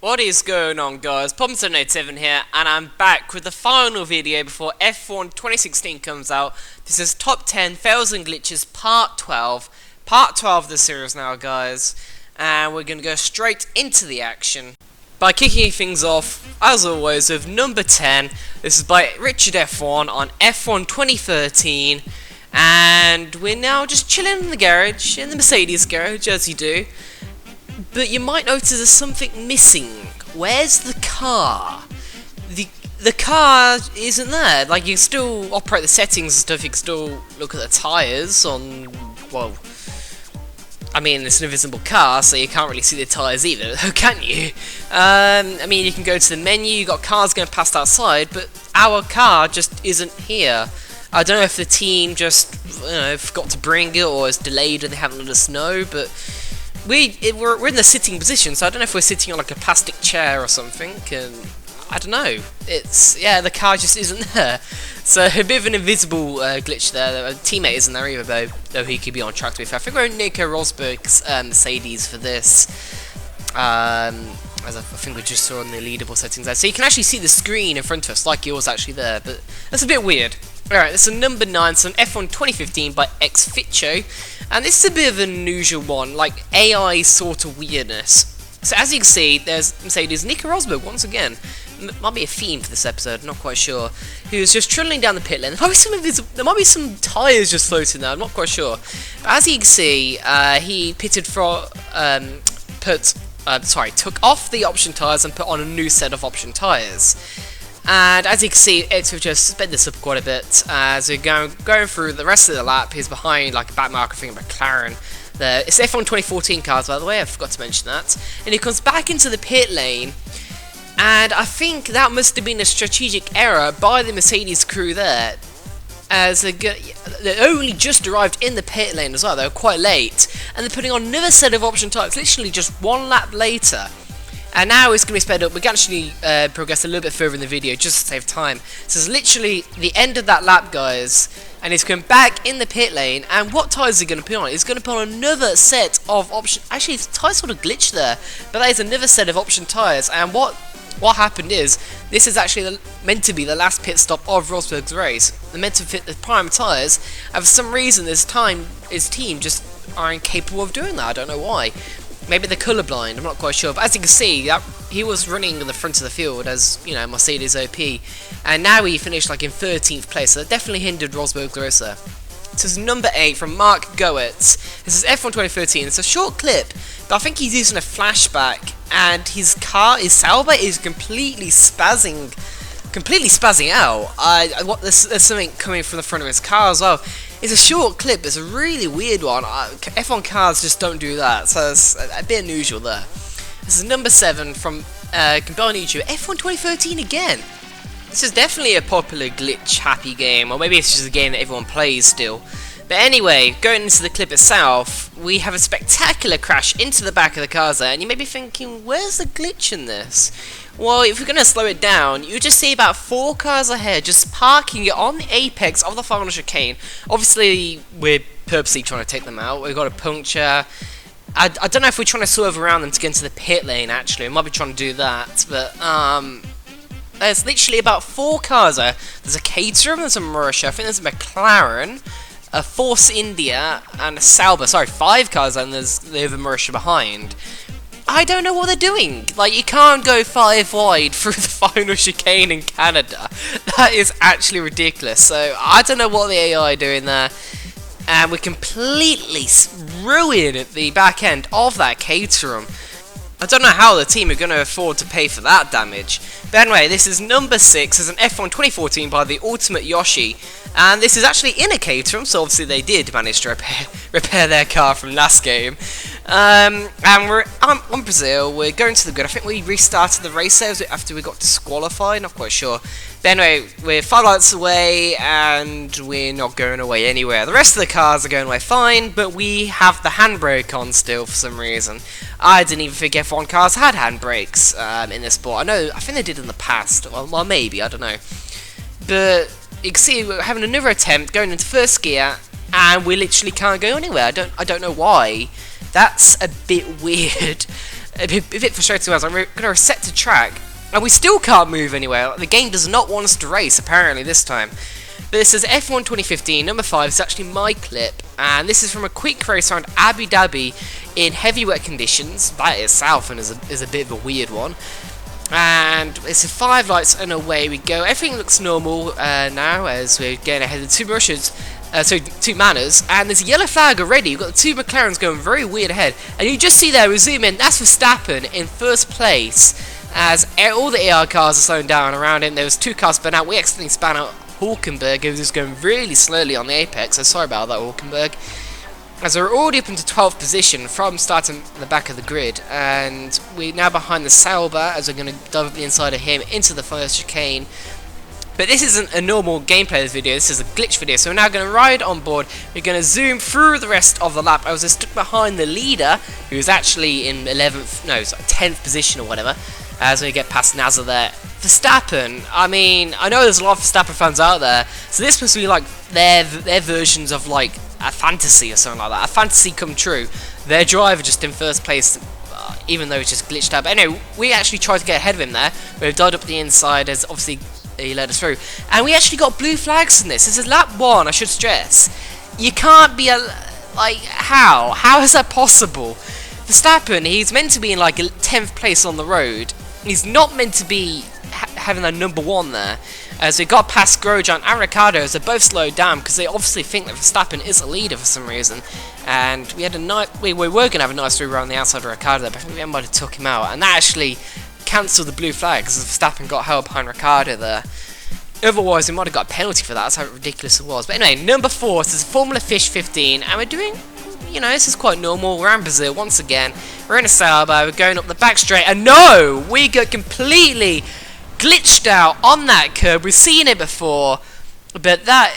What is going on, guys? Combinedyoutuber here, and I'm back with the final video before F1 2016 comes out. This is Top 10 Fails and Glitches Part 12. Part 12 of the series now, guys. And we're going to go straight into the action by kicking things off, as always, with number 10. This is by RichardF1 on F1 2013. And we're now just chilling in the garage, in the Mercedes garage, as you do. But you might notice there's something missing. Where's the car? The car isn't there. Like, you can still operate the settings and stuff. You can still look at the tyres on, well, I mean, it's an invisible car, so you can't really see the tyres either, can you? I mean, you can go to the menu, you've got cars going past outside, but our car just isn't here. I don't know if the team just, forgot to bring it or is delayed and they haven't let us know, but we're in the sitting position, so I don't know if we're sitting on like a plastic chair or something, and I don't know. Yeah, the car just isn't there. So a bit of an invisible glitch there. A teammate isn't there either, though he could be on track to be fair. I think we're in Nico Rosberg's Mercedes for this. As I think we just saw on the leaderboard settings there. So you can actually see the screen in front of us, like yours actually there, but that's a bit weird. Alright, this is number 9, so an F1 2015 by xFitcho. And this is a bit of an unusual one, like AI sort of weirdness. So as you can see, there's Mercedes Nico Rosberg once again. Might be a theme for this episode, not quite sure. Who's just trundling down the pit lane. There might be some tyres just floating there, I'm not quite sure. But as you can see, he pitted for, took off the option tyres and put on a new set of option tyres. And as you can see, we've just sped this up quite a bit. As we're going through the rest of the lap, he's behind like a back marker thing, McLaren. It's F1 2014 cars, by the way, I forgot to mention that. And he comes back into the pit lane, and I think that must have been a strategic error by the Mercedes crew there, as they only just arrived in the pit lane as well. They were quite late, and they're putting on another set of option tyres, literally just one lap later. And now it's going to be sped up. We can actually progress a little bit further in the video just to save time. So it's literally the end of that lap, guys. And he's going back in the pit lane. And what tyres is he going to put on? He's going to put on another set of option. Actually, his tyre sort of glitched there. But that is another set of option tyres. And what happened is, this is actually meant to be the last pit stop of Rosberg's race. They're meant to fit the prime tyres. And for some reason, his team just are incapable of doing that. I don't know why. Maybe they're colourblind, I'm not quite sure, but as you can see, he was running in the front of the field as, Mercedes OP, and now he finished like in 13th place, so that definitely hindered Rosberg's race there. This is number 8 from Marc Goetz. This is F1 2013, it's a short clip, but I think he's using a flashback, and his Sauber is completely spazzing out. There's something coming from the front of his car as well. It's a short clip, it's a really weird one. F1 cars just don't do that, so it's a bit unusual there. This is number 7 from Combinedyoutuber, F1 2013 again. This is definitely a popular glitch happy game, or maybe it's just a game that everyone plays still. But anyway, going into the clip itself, we have a spectacular crash into the back of the cars there, and you may be thinking, where's the glitch in this? Well, if we're going to slow it down, you just see about 4 cars ahead just parking it on the apex of the final chicane. Obviously, we're purposely trying to take them out. We've got a puncture. I don't know if we're trying to swerve around them to get into the pit lane, actually. We might be trying to do that, but there's literally about 4 cars there. There's a Caterham, there's a Marussia, I think there's a McLaren, a Force India, and a Sauber. Sorry, 5 cars, and there's the other Marussia behind. I don't know what they're doing. Like, you can't go 5 wide through the final chicane in Canada. That is actually ridiculous. So, I don't know what the AI are doing there. And we completely ruin the back end of that Caterham. I don't know how the team are going to afford to pay for that damage. But anyway, this is number 6. It's an F1 2014 by the Ultimate Yoshi. And this is actually in a Caterham, so obviously they did manage to repair their car from last game. And we're on Brazil, we're going to the grid. I think we restarted the race there after we got disqualified, not quite sure. But anyway, we're 5 laps away, and we're not going away anywhere. The rest of the cars are going away fine, but we have the handbrake on still for some reason. I didn't even think F1 cars had handbrakes in this sport. I think they did in the past, well maybe, I don't know. But you can see we're having another attempt going into first gear, and we literally can't go anywhere. I don't know why. That's a bit weird. a bit frustrating. I'm going to reset to track, and we still can't move anywhere. The game does not want us to race, apparently, this time. But this is F1 2015, number 5. It's actually my clip, and this is from a quick race around Abu Dhabi in heavy wet conditions. That itself is a bit of a weird one. And it's 5 lights and away we go. Everything looks normal now as we're getting ahead of the 2 Russians. So 2 Manners, and there's a yellow flag already. We've got the 2 McLarens going very weird ahead, and you just see there, we zoom in, that's Verstappen in first place, as all the AR cars are slowing down around him. There was 2 cars spun out. We accidentally spun out Hulkenberg, who was just going really slowly on the apex, so sorry about that, Hulkenberg. As we're already up into 12th position from starting the back of the grid, and we're now behind the Sauber, as we're going to dive up the inside of him into the first chicane. But this isn't a normal gameplay video, this is a glitch video, so we're now going to ride on board. We're going to zoom through the rest of the lap. I was just stuck behind the leader, who was actually in 10th position or whatever, as we get past Nazar there. Verstappen, I mean, I know there's a lot of Verstappen fans out there, so this must be like their versions of like a fantasy or something like that, a fantasy come true. Their driver just in first place, even though it's just glitched out. But anyway, we actually tried to get ahead of him there. We've died up the inside as obviously he led us through, and we actually got blue flags in this. This is lap 1, I should stress. You can't be like, how is that possible? Verstappen, he's meant to be in like 10th place on the road. He's not meant to be having that number 1 there. As we got past Grosjean and Ricciardo, as they both slowed down because they obviously think that Verstappen is a leader for some reason. And we had we were going to have a nice through around the outside of Ricciardo, but I think everybody took him out, and that actually cancelled the blue flag because Verstappen got held behind Ricciardo there. Otherwise, we might have got a penalty for that. That's how ridiculous it was. But anyway, number 4, this is Formula Fish 15, and we're doing, you know, this is quite normal. We're in Brazil once again. We're in a Sauber. We're going up the back straight, and no, we got completely glitched out on that curb. We've seen it before, but that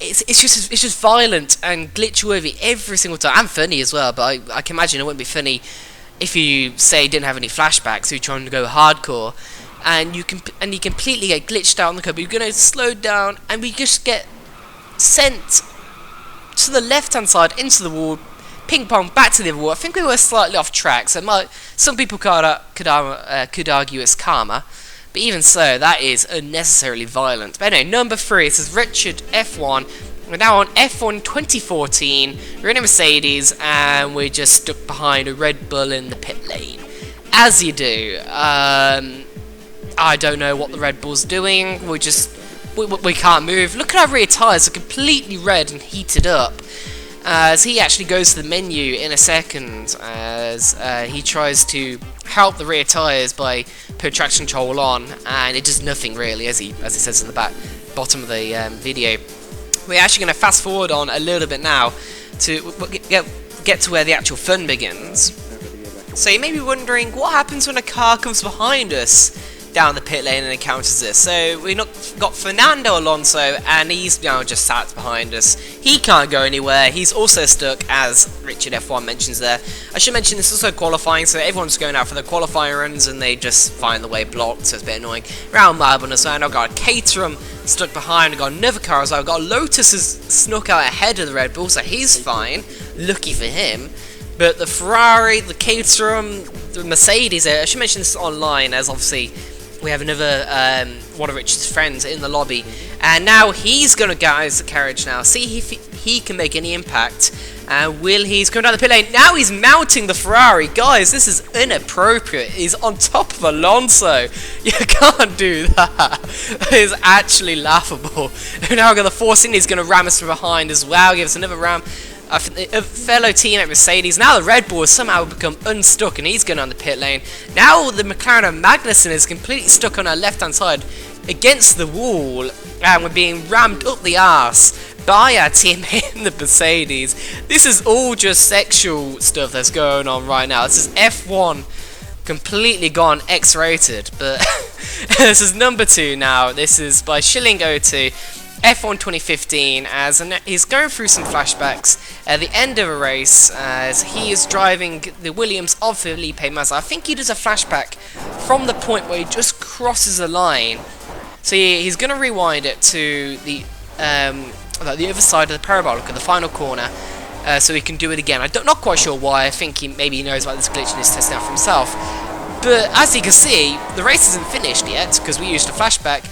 it's just violent and glitch worthy every single time, and funny as well. But I can imagine it wouldn't be funny if you say didn't have any flashbacks, you're trying to go hardcore, and you completely get glitched out on the curb. You're going to slow down, and we just get sent to the left-hand side into the wall, ping pong back to the other wall. I think we were slightly off track, so some people could argue it's karma, but even so, that is unnecessarily violent. But anyway, number 3, this is RichardF1. We're now on F1 2014, we're in a Mercedes, and we're just stuck behind a Red Bull in the pit lane. As you do. I don't know what the Red Bull's doing, we can't move. Look at our rear tyres, are completely red and heated up. As he actually goes to the menu in a second, as he tries to help the rear tyres by putting traction control on, and it does nothing really, as he says in the bottom of the video. We're actually going to fast forward on a little bit now to get to where the actual fun begins. So you may be wondering, what happens when a car comes behind us down the pit lane and encounters this? So we've got Fernando Alonso, and he's now just sat behind us. He can't go anywhere. He's also stuck, as RichardF1 mentions there. I should mention this is also qualifying, so everyone's going out for the qualifying runs, and they just find the way blocked, so it's a bit annoying. Around Melbourne as well, I've got a Caterham stuck behind, I've got another car as well. I've got a Lotus has snuck out ahead of the Red Bull, so he's fine. Lucky for him. But the Ferrari, the Caterham, the Mercedes, I should mention this online, as obviously we have another one of Richard's friends in the lobby, and now he's going to get out of the carriage now, see if he can make any impact. He's coming down the pit lane. Now he's mounting the Ferrari. Guys, this is inappropriate. He's on top of Alonso. You can't do that. It is actually laughable. Now we're going to force in. He's going to ram us from behind as well. Give us another ram. A fellow teammate Mercedes. Now the Red Bull has somehow become unstuck, and he's going on the pit lane. Now the McLaren of Magnussen is completely stuck on our left-hand side against the wall, and we're being rammed up the arse by our teammate in the Mercedes. This is all just sexual stuff that's going on right now. This is F1 completely gone X-rated, but this is number 2 now. This is by Shilling02. F1 2015, as he's going through some flashbacks at the end of a race as he is driving the Williams of Felipe Massa. I think he does a flashback from the point where he just crosses the line. So he's going to rewind it to the other side of the parabolic at the final corner, so he can do it again. I'm not quite sure why. I think maybe he knows about this glitch and is testing out for himself. But as you can see, the race isn't finished yet, because we used a flashback,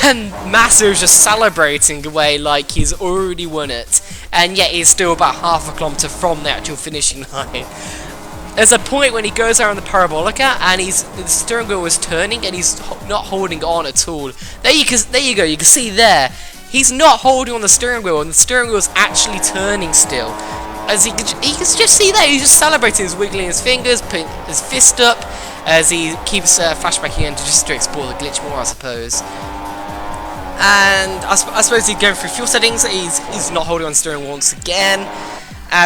and Masso's just celebrating away like he's already won it, and yet he's still about half a kilometre from the actual finishing line. There's a point when he goes around the parabolica, and the steering wheel is turning, and he's not holding on at all. There you go, you can see there, he's not holding on the steering wheel, and the steering wheel is actually turning still. As he can just see there, he's just celebrating, he's wiggling his fingers, putting his fist up, as he keeps flashbacking in just to explore the glitch more, I suppose. And I suppose he's going through fuel settings. He's not holding on steering wheel once again.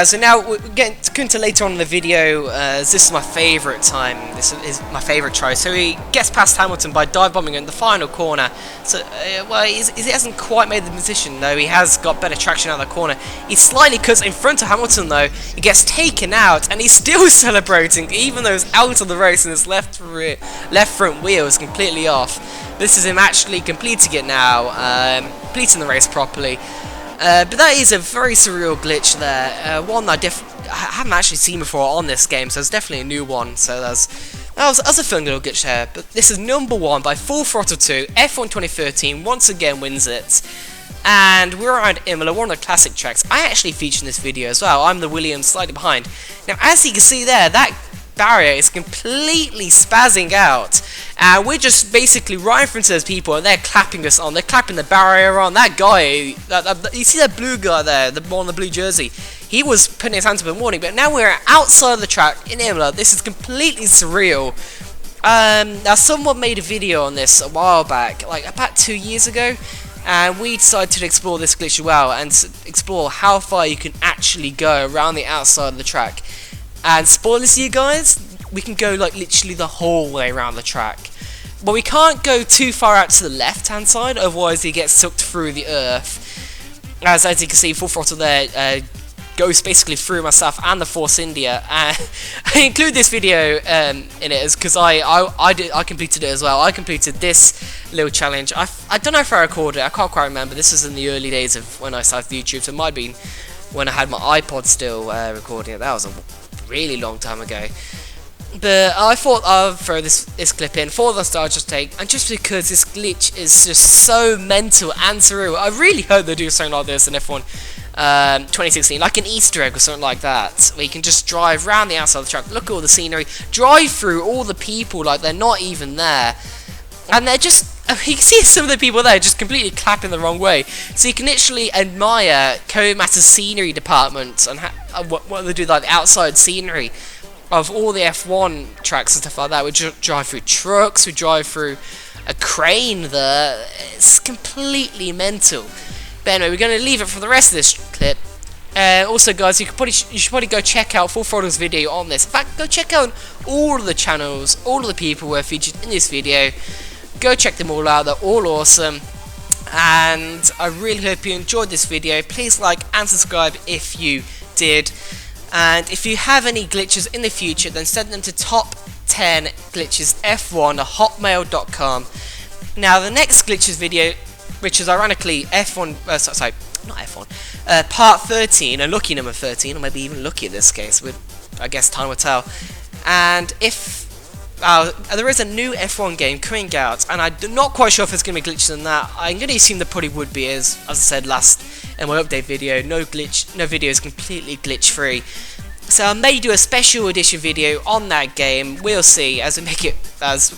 So now we're going to later on in the video. This is my favourite time. This is my favourite try. So he gets past Hamilton by dive bombing in the final corner. So well, he hasn't quite made the position though. He has got better traction out of the corner. He slightly cuts in front of Hamilton though. He gets taken out, and he's still celebrating, even though he's out of the race and his left front wheel is completely off. This is him actually completing it now, completing the race properly. But that is a very surreal glitch there, one that I haven't actually seen before on this game, so it's definitely a new one, so that was a fun little glitch there. But this is number 1 by Full Throttle 2, F1 2013, once again wins it. And we're around Imola, one of the classic tracks. I actually featured in this video as well. I'm the Williams slightly behind. Now, as you can see there, that barrier is completely spazzing out, and we're just basically right in front of those people, and they're clapping us on. They're clapping the barrier on. That guy, you see that blue guy there, the one in the blue jersey, he was putting his hands up in warning, but now we're outside of the track in Imola. This is completely surreal. Now someone made a video on this a while back, like about 2 years ago, and we decided to explore this glitch as well, and explore how far you can actually go around the outside of the track. And spoilers to you guys, we can go like literally the whole way around the track. But we can't go too far out to the left hand side, otherwise he gets sucked through the earth. As you can see, Full Throttle there goes basically through myself and the Force India. I include this video in it because I completed it as well. I completed this little challenge. I don't know if I recorded it, I can't quite remember. This was in the early days of when I started YouTube, so it might have been when I had my iPod still recording it. That was a really long time ago. But I thought I'll throw this clip in for the nostalgia take, and just because this glitch is just so mental and surreal. I really hope they do something like this in F1 2016, like an Easter egg or something like that, where you can just drive around the outside of the track, look at all the scenery, drive through all the people like they're not even there, and they're just, you can see some of the people there just completely clapping the wrong way. So you can literally admire Codemaster's scenery department and what they do, like the outside scenery of all the F1 tracks and stuff like that. We drive through trucks, we drive through a crane there. It's completely mental. But anyway, we're going to leave it for the rest of this clip. Also, guys, you should probably go check out Full Throttle's video on this. In fact, go check out all of the channels, all of the people who are featured in this video. Go check them all out, they're all awesome. And I really hope you enjoyed this video. Please like and subscribe if you did. And if you have any glitches in the future, then send them to top10glitchesf1@hotmail.com. Now, the next glitches video, which is ironically F1, sorry, not F1, part 13, a lucky number 13, or maybe even lucky in this case, I guess time will tell. And if there is a new F1 game coming out, and I'm not quite sure if it's going to be glitches in that. I'm going to assume there probably would be, as I said last in my update video, no video is completely glitch free. So I may do a special edition video on that game. We'll see as we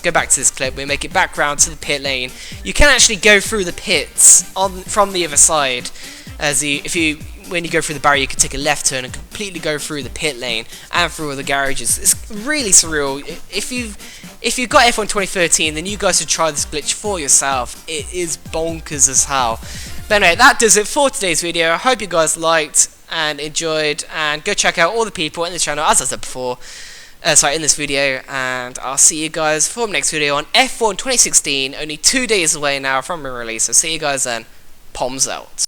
go back to this clip. We make it back round to the pit lane. You can actually go through the pits from the other side. When you go through the barrier, you can take a left turn and completely go through the pit lane and through all the garages. It's really surreal. If you've got F1 2013, then you guys should try this glitch for yourself. It is bonkers as hell. But anyway, that does it for today's video. I hope you guys liked and enjoyed, and go check out all the people in this channel, as I said before, in this video, and I'll see you guys for the next video on F1 2016, only 2 days away now from the release. So see you guys then. Palms out.